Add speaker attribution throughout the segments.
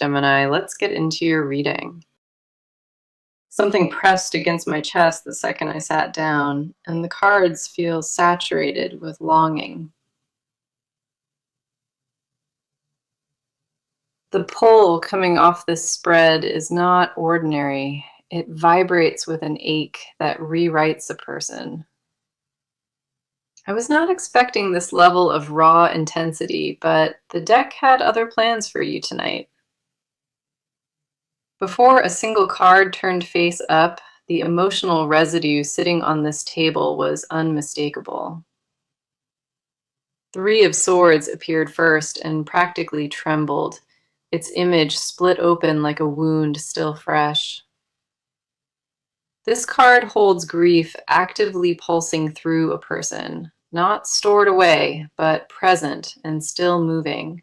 Speaker 1: Gemini, let's get into your reading. Something pressed against my chest the second I sat down, and the cards feel saturated with longing. The pull coming off this spread is not ordinary. It vibrates with an ache that rewrites a person. I was not expecting this level of raw intensity, but the deck had other plans for you tonight. Before a single card turned face up, the emotional residue sitting on this table was unmistakable. Three of Swords appeared first and practically trembled, its image split open like a wound still fresh. This card holds grief actively pulsing through a person, not stored away, but present and still moving.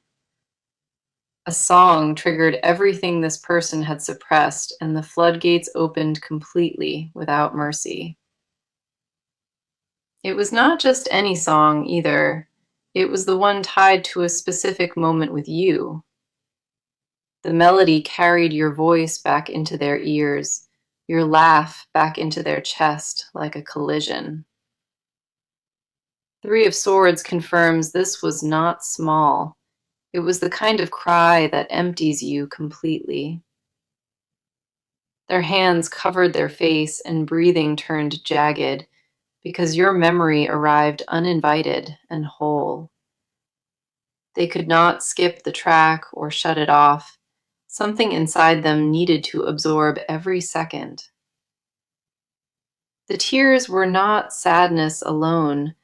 Speaker 1: A song triggered everything this person had suppressed, and the floodgates opened completely without mercy. It was not just any song either. It was the one tied to a specific moment with you. The melody carried your voice back into their ears, your laugh back into their chest like a collision. Three of Swords confirms this was not small. It was the kind of cry that empties you completely. Their hands covered their face and breathing turned jagged because your memory arrived uninvited and whole. They could not skip the track or shut it off. Something inside them needed to absorb every second. The tears were not sadness alone.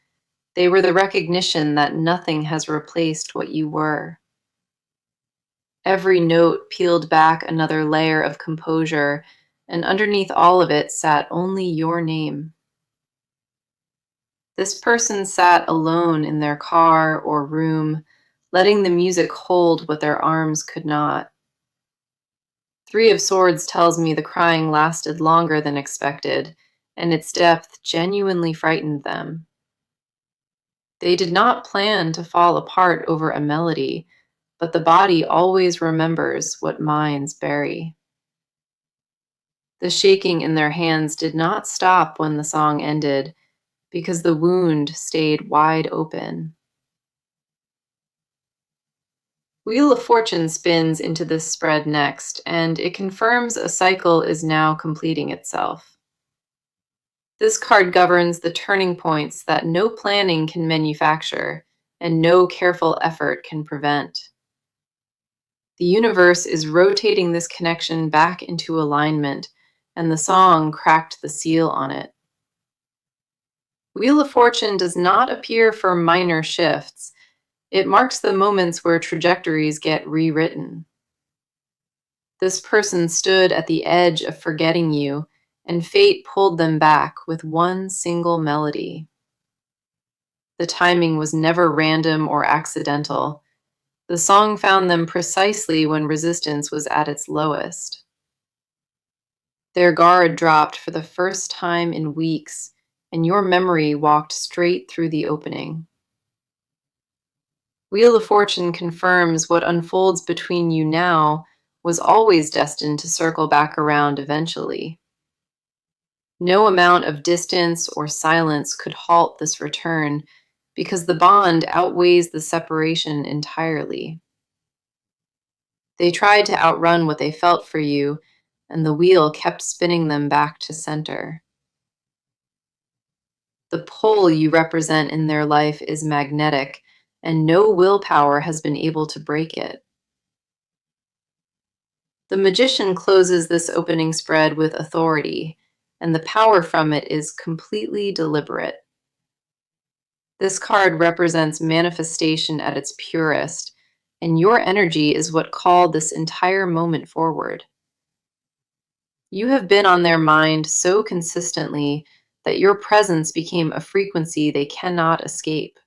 Speaker 1: They were the recognition that nothing has replaced what you were. Every note peeled back another layer of composure, and underneath all of it sat only your name. This person sat alone in their car or room, letting the music hold what their arms could not. Three of Swords tells me the crying lasted longer than expected, and its depth genuinely frightened them. They did not plan to fall apart over a melody, but the body always remembers what minds bury. The shaking in their hands did not stop when the song ended, because the wound stayed wide open. Wheel of Fortune spins into this spread next, and it confirms a cycle is now completing itself. This card governs the turning points that no planning can manufacture and no careful effort can prevent. The universe is rotating this connection back into alignment, and the song cracked the seal on it. Wheel of Fortune does not appear for minor shifts. It marks the moments where trajectories get rewritten. This person stood at the edge of forgetting you, and fate pulled them back with one single melody. The timing was never random or accidental. The song found them precisely when resistance was at its lowest. Their guard dropped for the first time in weeks, and your memory walked straight through the opening. Wheel of Fortune confirms what unfolds between you now was always destined to circle back around eventually. No amount of distance or silence could halt this return, because the bond outweighs the separation entirely. They tried to outrun what they felt for you, and the wheel kept spinning them back to center. The pull you represent in their life is magnetic, and no willpower has been able to break it. The magician closes this opening spread with authority, and the power from it is completely deliberate. This card represents manifestation at its purest, and your energy is what called this entire moment forward. You have been on their mind so consistently that your presence became a frequency they cannot escape.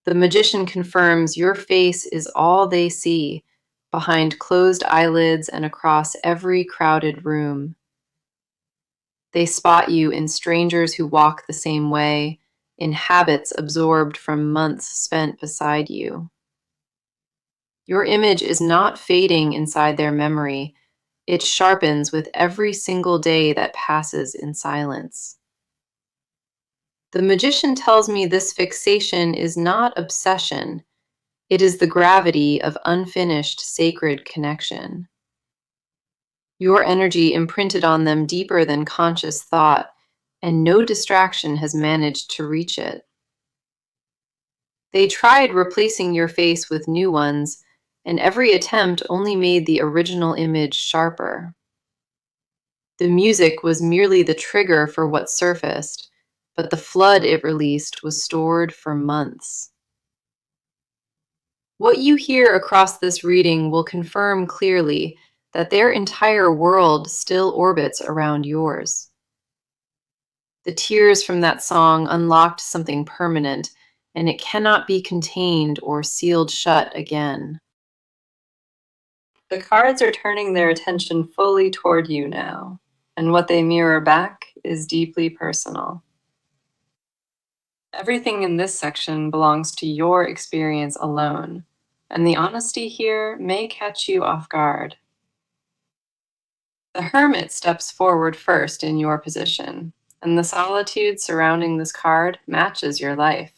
Speaker 1: The magician confirms your face is all they see, behind closed eyelids and across every crowded room. They spot you in strangers who walk the same way, in habits absorbed from months spent beside you. Your image is not fading inside their memory. It sharpens with every single day that passes in silence. The magician tells me this fixation is not obsession. It is the gravity of unfinished sacred connection. Your energy imprinted on them deeper than conscious thought, and no distraction has managed to reach it. They tried replacing your face with new ones, and every attempt only made the original image sharper. The music was merely the trigger for what surfaced, but the flood it released was stored for months. What you hear across this reading will confirm clearly that their entire world still orbits around yours. The tears from that song unlocked something permanent, and it cannot be contained or sealed shut again. The cards are turning their attention fully toward you now, and what they mirror back is deeply personal. Everything in this section belongs to your experience alone, and the honesty here may catch you off guard. The hermit steps forward first in your position, and the solitude surrounding this card matches your life.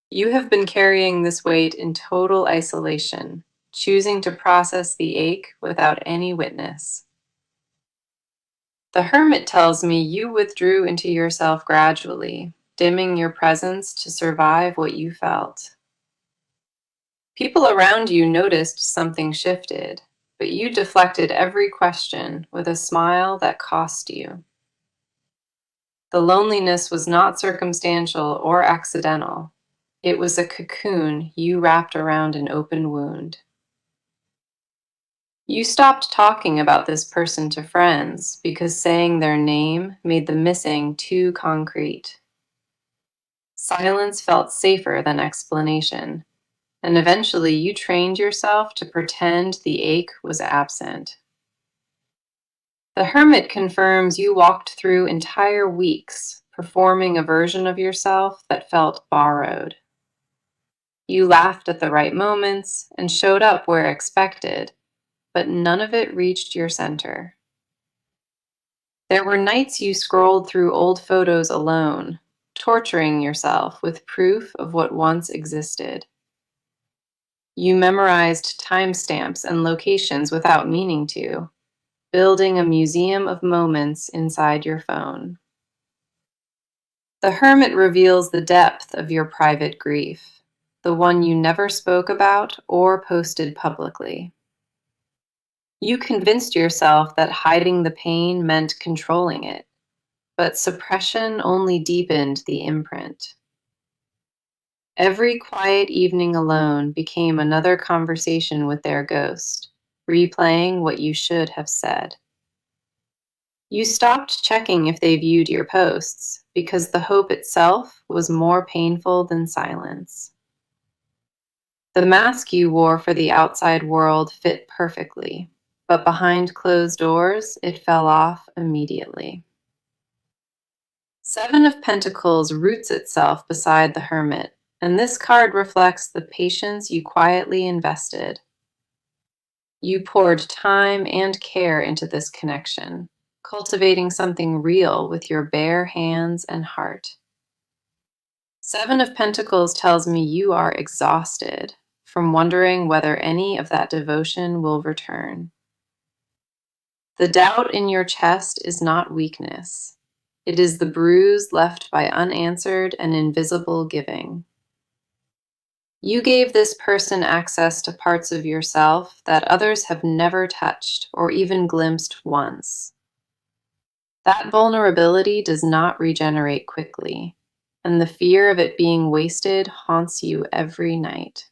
Speaker 1: You have been carrying this weight in total isolation, choosing to process the ache without any witness. The hermit tells me you withdrew into yourself gradually, dimming your presence to survive what you felt. People around you noticed something shifted, but you deflected every question with a smile that cost you. The loneliness was not circumstantial or accidental. It was a cocoon you wrapped around an open wound. You stopped talking about this person to friends because saying their name made the missing too concrete. Silence felt safer than explanation, and eventually you trained yourself to pretend the ache was absent. The hermit confirms you walked through entire weeks performing a version of yourself that felt borrowed. You laughed at the right moments and showed up where expected, but none of it reached your center. There were nights you scrolled through old photos alone, torturing yourself with proof of what once existed. You memorized timestamps and locations without meaning to, building a museum of moments inside your phone. The hermit reveals the depth of your private grief, the one you never spoke about or posted publicly. You convinced yourself that hiding the pain meant controlling it, but suppression only deepened the imprint. Every quiet evening alone became another conversation with their ghost, replaying what you should have said. You stopped checking if they viewed your posts because the hope itself was more painful than silence. The mask you wore for the outside world fit perfectly, but behind closed doors, it fell off immediately. Seven of Pentacles roots itself beside the Hermit, and this card reflects the patience you quietly invested. You poured time and care into this connection, cultivating something real with your bare hands and heart. Seven of Pentacles tells me you are exhausted from wondering whether any of that devotion will return. The doubt in your chest is not weakness. It is the bruise left by unanswered and invisible giving. You gave this person access to parts of yourself that others have never touched or even glimpsed once. That vulnerability does not regenerate quickly, and the fear of it being wasted haunts you every night.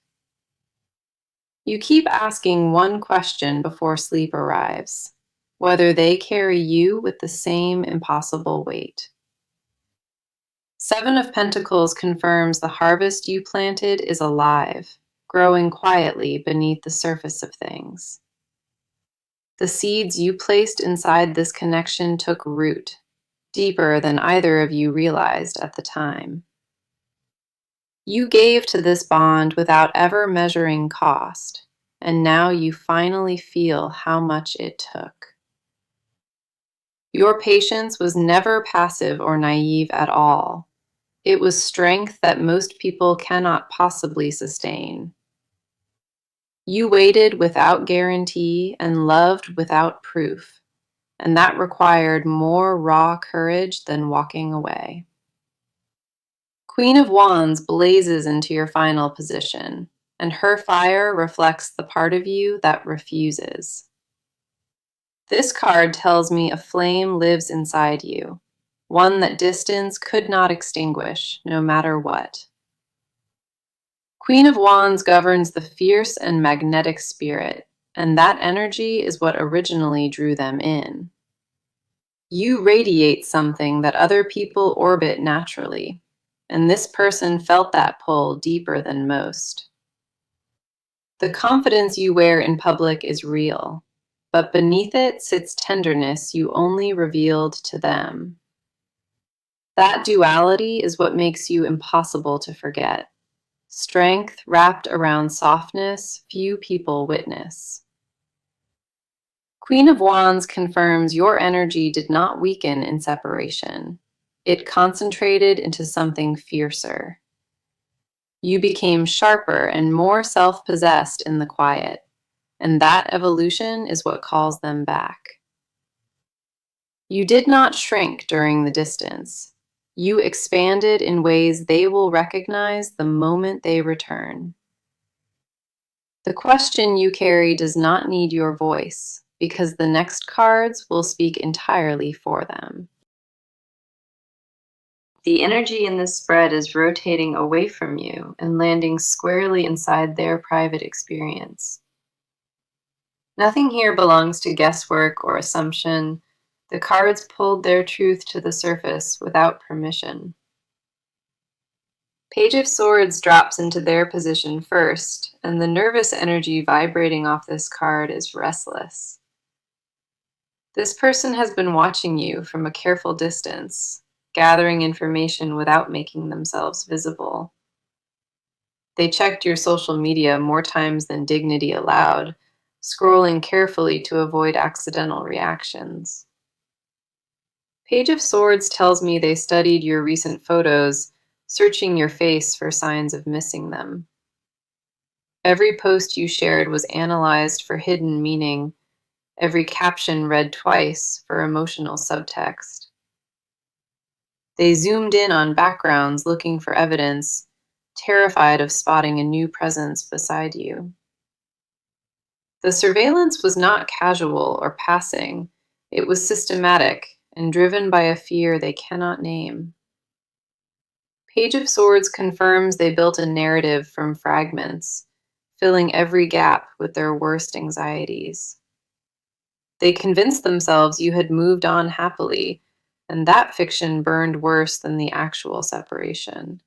Speaker 1: You keep asking one question before sleep arrives: whether they carry you with the same impossible weight. Seven of Pentacles confirms the harvest you planted is alive, growing quietly beneath the surface of things. The seeds you placed inside this connection took root, deeper than either of you realized at the time. You gave to this bond without ever measuring cost, and now you finally feel how much it took. Your patience was never passive or naive at all. It was strength that most people cannot possibly sustain. You waited without guarantee and loved without proof, and that required more raw courage than walking away. Queen of Wands blazes into your final position, and her fire reflects the part of you that refuses. This card tells me a flame lives inside you, one that distance could not extinguish, no matter what. Queen of Wands governs the fierce and magnetic spirit, and that energy is what originally drew them in. You radiate something that other people orbit naturally, and this person felt that pull deeper than most. The confidence you wear in public is real, but beneath it sits tenderness you only revealed to them. That duality is what makes you impossible to forget. Strength wrapped around softness few people witness. Queen of Wands confirms your energy did not weaken in separation. It concentrated into something fiercer. You became sharper and more self-possessed in the quiet, and that evolution is what calls them back. You did not shrink during the distance. You expanded in ways they will recognize the moment they return. The question you carry does not need your voice, because the next cards will speak entirely for them. The energy in this spread is rotating away from you and landing squarely inside their private experience. Nothing here belongs to guesswork or assumption. The cards pulled their truth to the surface without permission. Page of Swords drops into their position first, and the nervous energy vibrating off this card is restless. This person has been watching you from a careful distance, gathering information without making themselves visible. They checked your social media more times than dignity allowed, scrolling carefully to avoid accidental reactions. Page of Swords tells me they studied your recent photos, searching your face for signs of missing them. Every post you shared was analyzed for hidden meaning, every caption read twice for emotional subtext. They zoomed in on backgrounds looking for evidence, terrified of spotting a new presence beside you. The surveillance was not casual or passing. It was systematic and driven by a fear they cannot name. Page of Swords confirms they built a narrative from fragments, filling every gap with their worst anxieties. They convinced themselves you had moved on happily, and that fiction burned worse than the actual separation.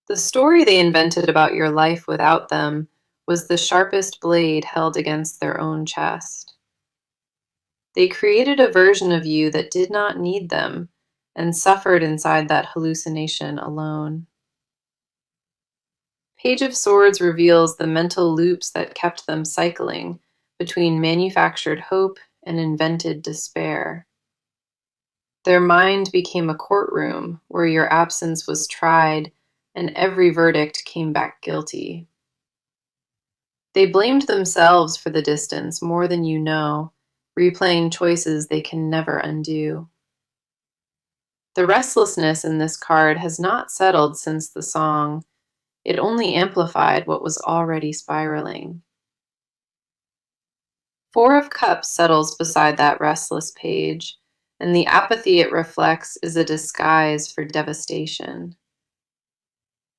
Speaker 1: The story they invented about your life without them was the sharpest blade held against their own chest. They created a version of you that did not need them and suffered inside that hallucination alone. Page of Swords reveals the mental loops that kept them cycling between manufactured hope and invented despair. Their mind became a courtroom where your absence was tried and every verdict came back guilty. They blamed themselves for the distance more than you know, replaying choices they can never undo. The restlessness in this card has not settled since the song. It only amplified what was already spiraling. Four of Cups settles beside that restless page, and the apathy it reflects is a disguise for devastation.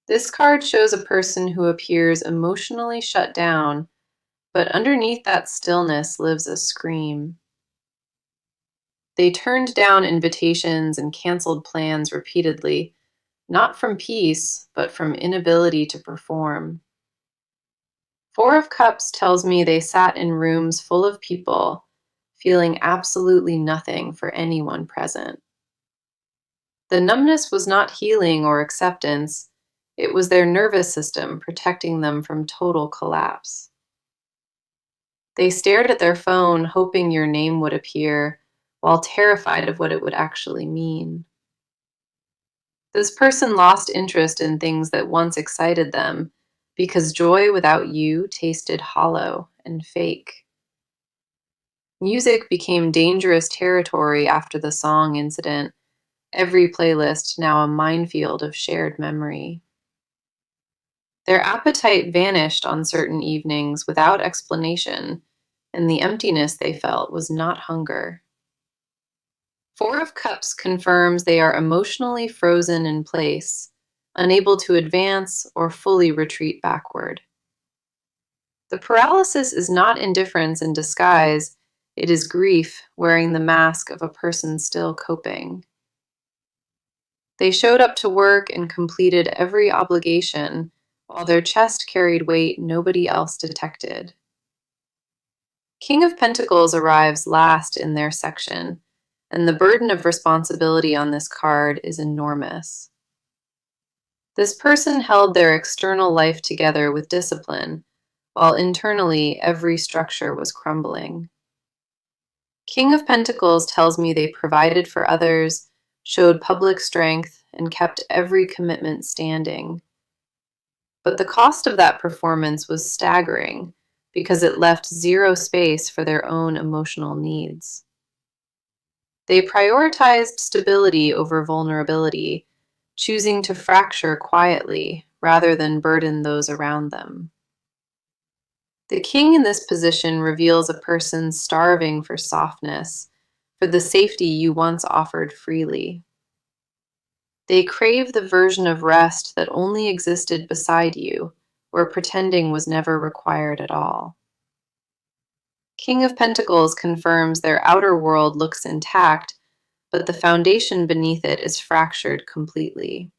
Speaker 1: This card shows a person who appears emotionally shut down, but underneath that stillness lives a scream. They turned down invitations and canceled plans repeatedly, not from peace, but from inability to perform. Four of Cups tells me they sat in rooms full of people, feeling absolutely nothing for anyone present. The numbness was not healing or acceptance, It was their nervous system protecting them from total collapse. They stared at their phone, hoping your name would appear, while terrified of what it would actually mean. This person lost interest in things that once excited them because joy without you tasted hollow and fake. Music became dangerous territory after the song incident, every playlist now a minefield of shared memory. Their appetite vanished on certain evenings without explanation, and the emptiness they felt was not hunger. Four of Cups confirms they are emotionally frozen in place, unable to advance or fully retreat backward. The paralysis is not indifference in disguise, it is grief wearing the mask of a person still coping. They showed up to work and completed every obligation, while their chest carried weight nobody else detected. King of Pentacles arrives last in their section, and the burden of responsibility on this card is enormous. This person held their external life together with discipline, while internally every structure was crumbling. King of Pentacles tells me they provided for others, showed public strength, and kept every commitment standing. But the cost of that performance was staggering because it left zero space for their own emotional needs. They prioritized stability over vulnerability, choosing to fracture quietly rather than burden those around them. The king in this position reveals a person starving for softness, for the safety you once offered freely. They crave the version of rest that only existed beside you, where pretending was never required at all. King of Pentacles confirms their outer world looks intact, but the foundation beneath it is fractured completely.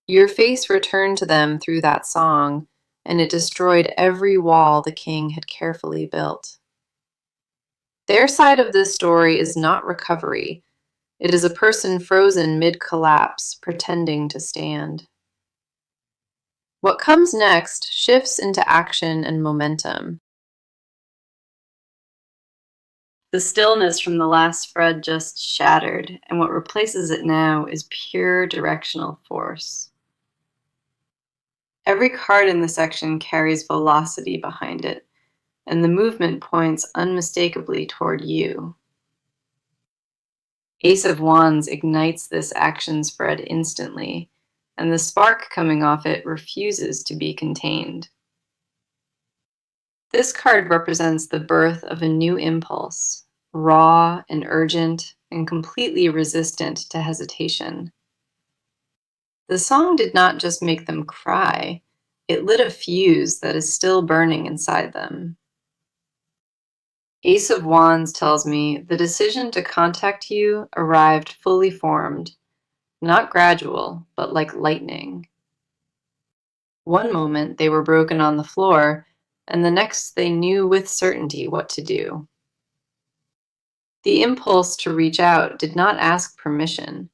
Speaker 1: Your face returned to them through that song, and it destroyed every wall the king had carefully built. Their side of this story is not recovery. It is a person frozen mid-collapse, pretending to stand. What comes next shifts into action and momentum. The stillness from the last spread just shattered, and what replaces it now is pure directional force. Every card in the section carries velocity behind it, and the movement points unmistakably toward you. Ace of Wands ignites this action spread instantly, and the spark coming off it refuses to be contained. This card represents the birth of a new impulse, raw and urgent and completely resistant to hesitation. The song did not just make them cry, it lit a fuse that is still burning inside them. Ace of Wands tells me the decision to contact you arrived fully formed, not gradual, but like lightning. One moment they were broken on the floor, and the next they knew with certainty what to do. The impulse to reach out did not ask permission.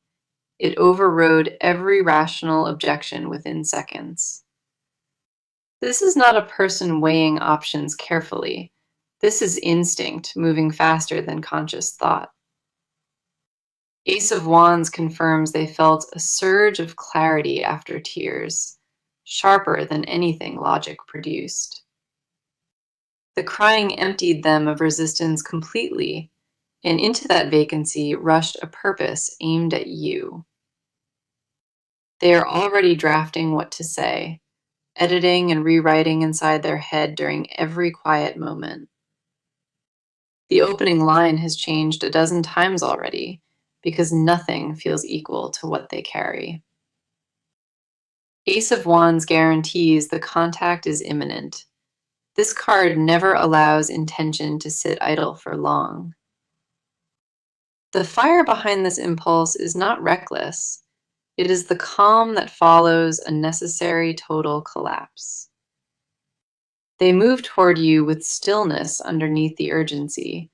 Speaker 1: It overrode every rational objection within seconds. This is not a person weighing options carefully. This is instinct moving faster than conscious thought. Ace of Wands confirms they felt a surge of clarity after tears, sharper than anything logic produced. The crying emptied them of resistance completely, and into that vacancy rushed a purpose aimed at you. They are already drafting what to say, editing and rewriting inside their head during every quiet moment. The opening line has changed a dozen times already, because nothing feels equal to what they carry. Ace of Wands guarantees the contact is imminent. This card never allows intention to sit idle for long. The fire behind this impulse is not reckless. It is the calm that follows a necessary total collapse. They move toward you with stillness underneath the urgency,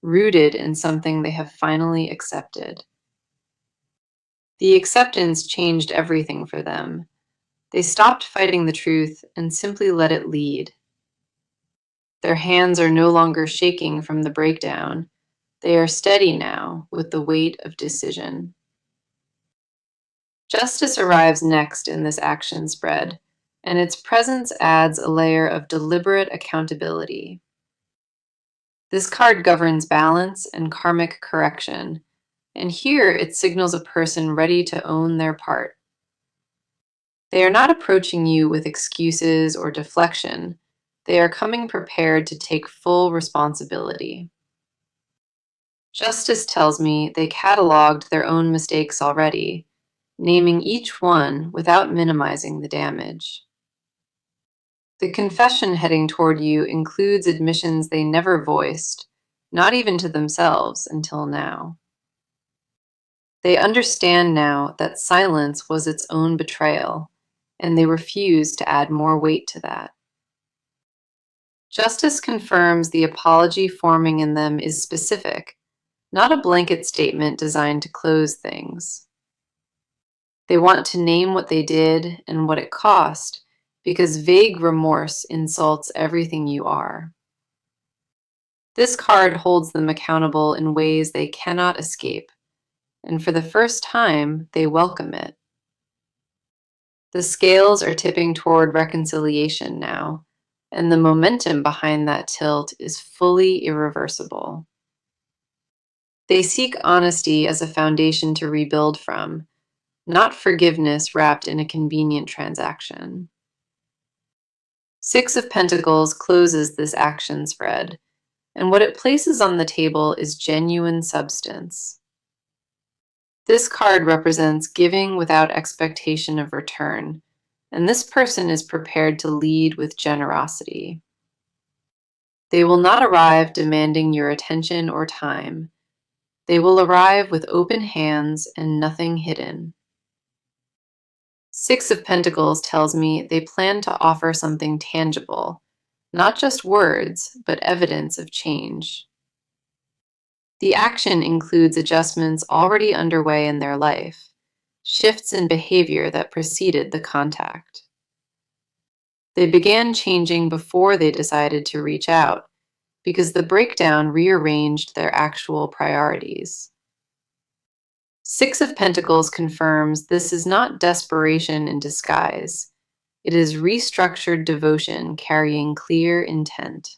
Speaker 1: rooted in something they have finally accepted. The acceptance changed everything for them. They stopped fighting the truth and simply let it lead. Their hands are no longer shaking from the breakdown. They are steady now with the weight of decision. Justice arrives next in this action spread, and its presence adds a layer of deliberate accountability. This card governs balance and karmic correction, and here it signals a person ready to own their part. They are not approaching you with excuses or deflection. They are coming prepared to take full responsibility. Justice tells me they cataloged their own mistakes already, naming each one without minimizing the damage. The confession heading toward you includes admissions they never voiced, not even to themselves until now. They understand now that silence was its own betrayal, and they refuse to add more weight to that. Justice confirms the apology forming in them is specific, not a blanket statement designed to close things. They want to name what they did and what it cost, because vague remorse insults everything you are. This card holds them accountable in ways they cannot escape, and for the first time, they welcome it. The scales are tipping toward reconciliation now, and the momentum behind that tilt is fully irreversible. They seek honesty as a foundation to rebuild from, not forgiveness wrapped in a convenient transaction. Six of Pentacles closes this action spread, and what it places on the table is genuine substance. This card represents giving without expectation of return, and this person is prepared to lead with generosity. They will not arrive demanding your attention or time. They will arrive with open hands and nothing hidden. Six of Pentacles tells me they plan to offer something tangible, not just words, but evidence of change. The action includes adjustments already underway in their life, shifts in behavior that preceded the contact. They began changing before they decided to reach out, because the breakdown rearranged their actual priorities. Six of Pentacles confirms this is not desperation in disguise. It is restructured devotion carrying clear intent.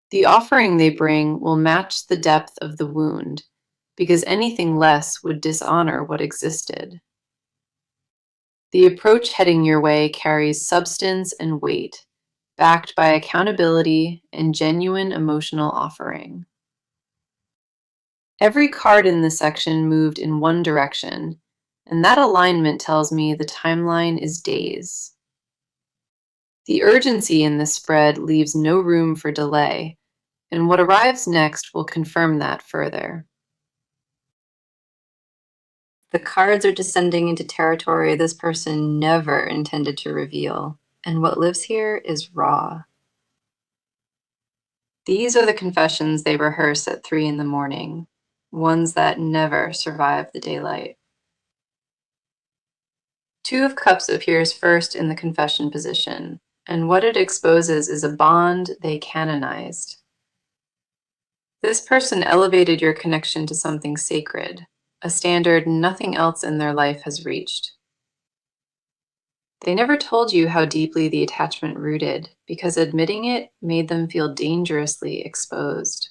Speaker 1: The offering they bring will match the depth of the wound, because anything less would dishonor what existed. The approach heading your way carries substance and weight, backed by accountability and genuine emotional offering. Every card in this section moved in one direction, and that alignment tells me the timeline is days. The urgency in this spread leaves no room for delay, and what arrives next will confirm that further. The cards are descending into territory this person never intended to reveal, and what lives here is raw. These are the confessions they rehearse at 3 in the morning, ones that never survive the daylight. Two of Cups appears first in the confession position, and what it exposes is a bond they canonized. This person elevated your connection to something sacred, a standard nothing else in their life has reached. They never told you how deeply the attachment rooted, because admitting it made them feel dangerously exposed.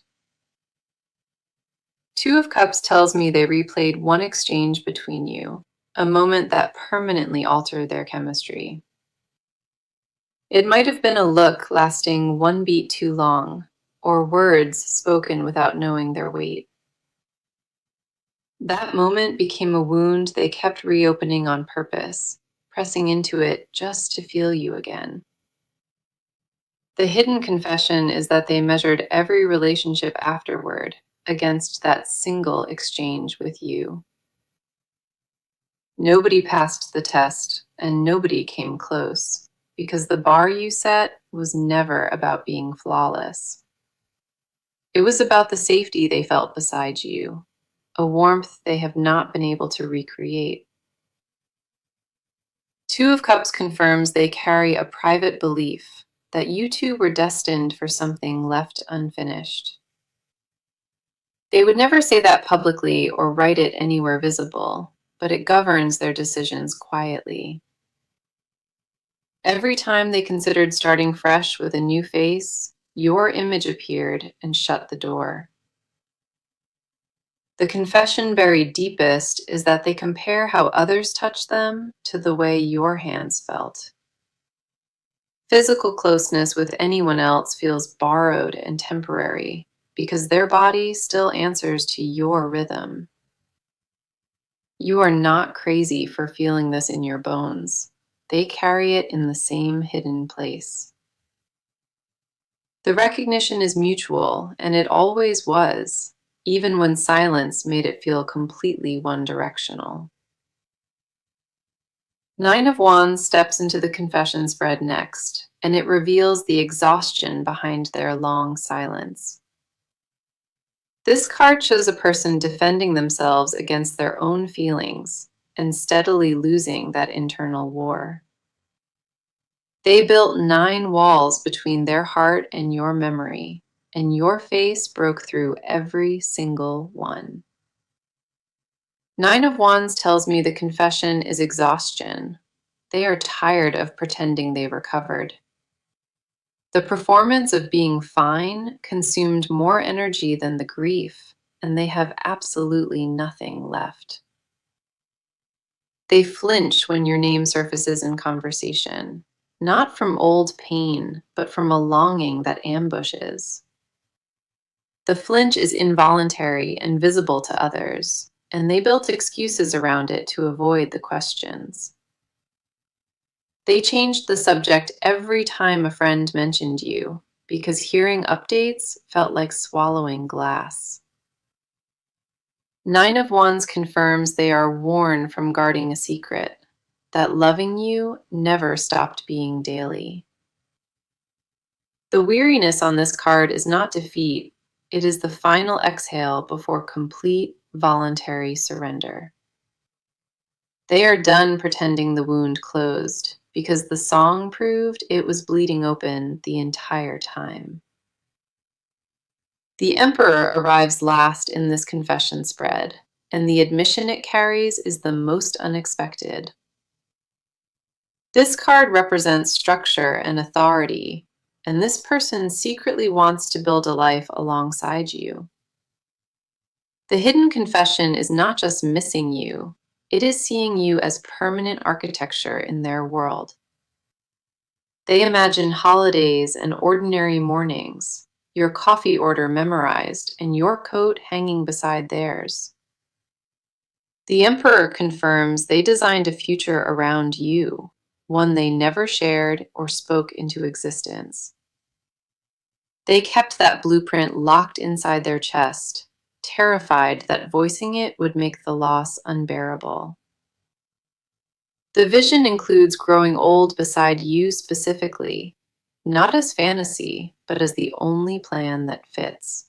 Speaker 1: Two of Cups tells me they replayed one exchange between you, a moment that permanently altered their chemistry. It might have been a look lasting one beat too long, or words spoken without knowing their weight. That moment became a wound they kept reopening on purpose, pressing into it just to feel you again. The hidden confession is that they measured every relationship afterward against that single exchange with you. Nobody passed the test, and nobody came close, because the bar you set was never about being flawless. It was about the safety they felt beside you, a warmth they have not been able to recreate. Two of Cups confirms they carry a private belief that you two were destined for something left unfinished. They would never say that publicly or write it anywhere visible, but it governs their decisions quietly. Every time they considered starting fresh with a new face, your image appeared and shut the door. The confession buried deepest is that they compare how others touch them to the way your hands felt. Physical closeness with anyone else feels borrowed and temporary because their body still answers to your rhythm. You are not crazy for feeling this in your bones. They carry it in the same hidden place. The recognition is mutual, and it always was, even when silence made it feel completely one-directional. Nine of Wands steps into the confession spread next, and it reveals the exhaustion behind their long silence. This card shows a person defending themselves against their own feelings and steadily losing that internal war. They built 9 walls between their heart and your memory, and your face broke through every single one. Nine of Wands tells me the confession is exhaustion. They are tired of pretending they recovered. The performance of being fine consumed more energy than the grief, and they have absolutely nothing left. They flinch when your name surfaces in conversation, not from old pain, but from a longing that ambushes. The flinch is involuntary and visible to others, and they built excuses around it to avoid the questions. They changed the subject every time a friend mentioned you, because hearing updates felt like swallowing glass. Nine of Wands confirms they are worn from guarding a secret, that loving you never stopped being daily. The weariness on this card is not defeat, it is the final exhale before complete voluntary surrender. They are done pretending the wound closed, because the song proved it was bleeding open the entire time. The Emperor arrives last in this confession spread, and the admission it carries is the most unexpected. This card represents structure and authority, and this person secretly wants to build a life alongside you. The hidden confession is not just missing you, it is seeing you as permanent architecture in their world. They imagine holidays and ordinary mornings, your coffee order memorized, and your coat hanging beside theirs. The Emperor confirms they designed a future around you, one they never shared or spoke into existence. They kept that blueprint locked inside their chest, terrified that voicing it would make the loss unbearable. The vision includes growing old beside you specifically, not as fantasy, but as the only plan that fits.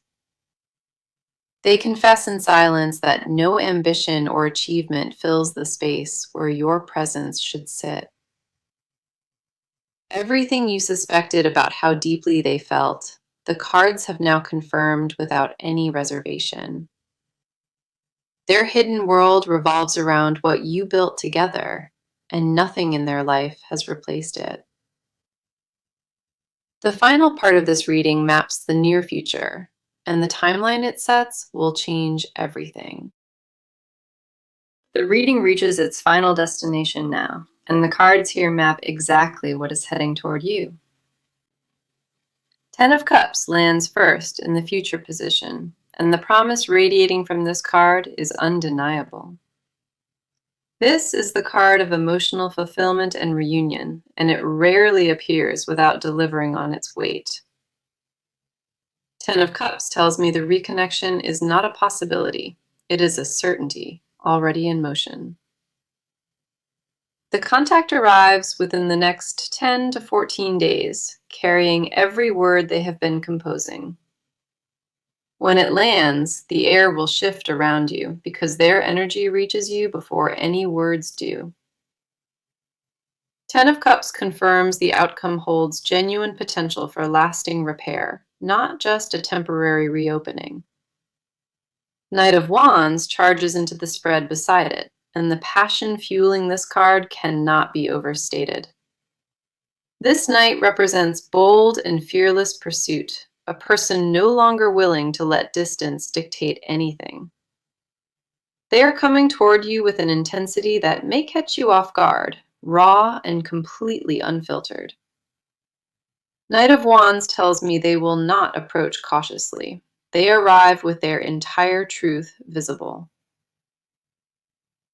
Speaker 1: They confess in silence that no ambition or achievement fills the space where your presence should sit. Everything you suspected about how deeply they felt, the cards have now confirmed without any reservation. Their hidden world revolves around what you built together, and nothing in their life has replaced it. The final part of this reading maps the near future, and the timeline it sets will change everything. The reading reaches its final destination now, and the cards here map exactly what is heading toward you. Ten of Cups lands first in the future position, and the promise radiating from this card is undeniable. This is the card of emotional fulfillment and reunion, and it rarely appears without delivering on its weight. Ten of Cups tells me the reconnection is not a possibility, it is a certainty, already in motion. The contact arrives within the next 10 to 14 days, carrying every word they have been composing. When it lands, the air will shift around you because their energy reaches you before any words do. Ten of Cups confirms the outcome holds genuine potential for lasting repair, not just a temporary reopening. Knight of Wands charges into the spread beside it, and the passion fueling this card cannot be overstated. This knight represents bold and fearless pursuit, a person no longer willing to let distance dictate anything. They are coming toward you with an intensity that may catch you off guard, raw and completely unfiltered. Knight of Wands tells me they will not approach cautiously. They arrive with their entire truth visible.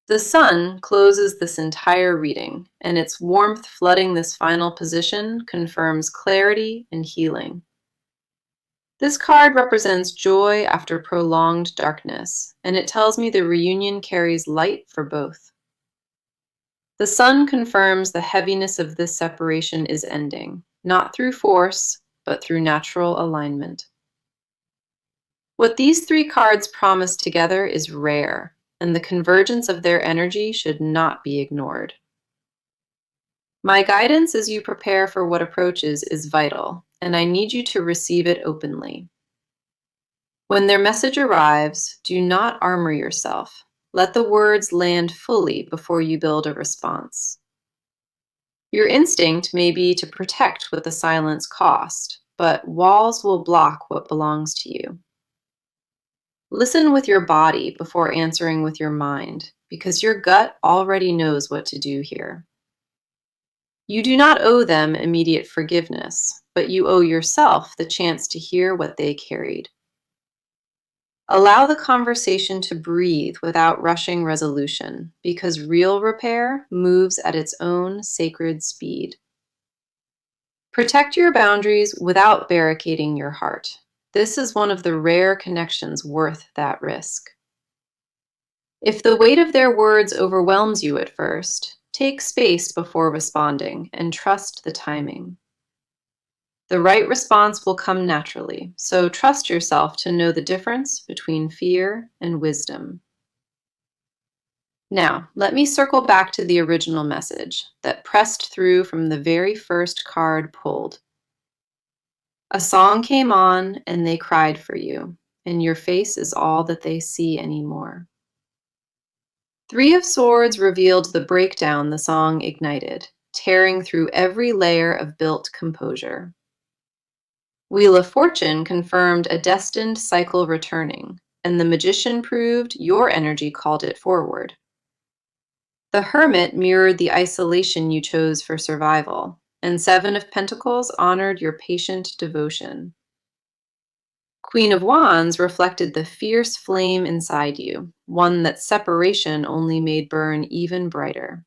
Speaker 1: The sun closes this entire reading, and its warmth flooding this final position confirms clarity and healing. This card represents joy after prolonged darkness, and it tells me the reunion carries light for both. The sun confirms the heaviness of this separation is ending, not through force, but through natural alignment. What these three cards promise together is rare, and the convergence of their energy should not be ignored. My guidance as you prepare for what approaches is vital, and I need you to receive it openly. When their message arrives, do not armor yourself. Let the words land fully before you build a response. Your instinct may be to protect what the silence cost, but walls will block what belongs to you. Listen with your body before answering with your mind, because your gut already knows what to do here. You do not owe them immediate forgiveness, but you owe yourself the chance to hear what they carried. Allow the conversation to breathe without rushing resolution, because real repair moves at its own sacred speed. Protect your boundaries without barricading your heart. This is one of the rare connections worth that risk. If the weight of their words overwhelms you at first, take space before responding and trust the timing. The right response will come naturally, so trust yourself to know the difference between fear and wisdom. Now, let me circle back to the original message that pressed through from the very first card pulled. A song came on and they cried for you, and your face is all that they see anymore. Three of Swords revealed the breakdown the song ignited, tearing through every layer of built composure. Wheel of Fortune confirmed a destined cycle returning, and the Magician proved your energy called it forward. The Hermit mirrored the isolation you chose for survival, and Seven of Pentacles honored your patient devotion. Queen of Wands reflected the fierce flame inside you, one that separation only made burn even brighter.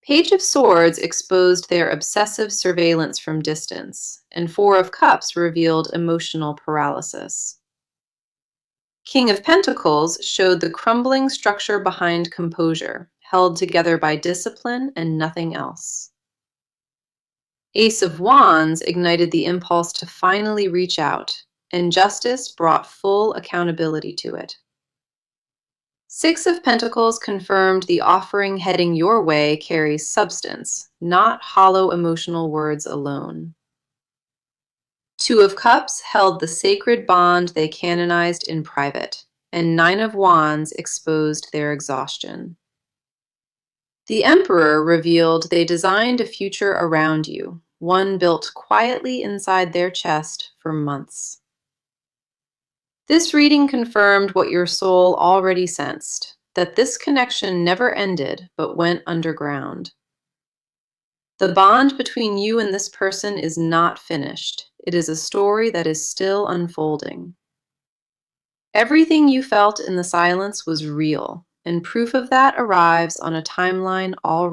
Speaker 1: Page of Swords exposed their obsessive surveillance from distance, and Four of Cups revealed emotional paralysis. King of Pentacles showed the crumbling structure behind composure, held together by discipline and nothing else. Ace of Wands ignited the impulse to finally reach out, and Justice brought full accountability to it. Six of Pentacles confirmed the offering heading your way carries substance, not hollow emotional words alone. Two of Cups held the sacred bond they canonized in private, and Nine of Wands exposed their exhaustion. The Emperor revealed they designed a future around you, one built quietly inside their chest for months. This reading confirmed what your soul already sensed, that this connection never ended but went underground. The bond between you and this person is not finished. It is a story that is still unfolding. Everything you felt in the silence was real, and proof of that arrives on a timeline already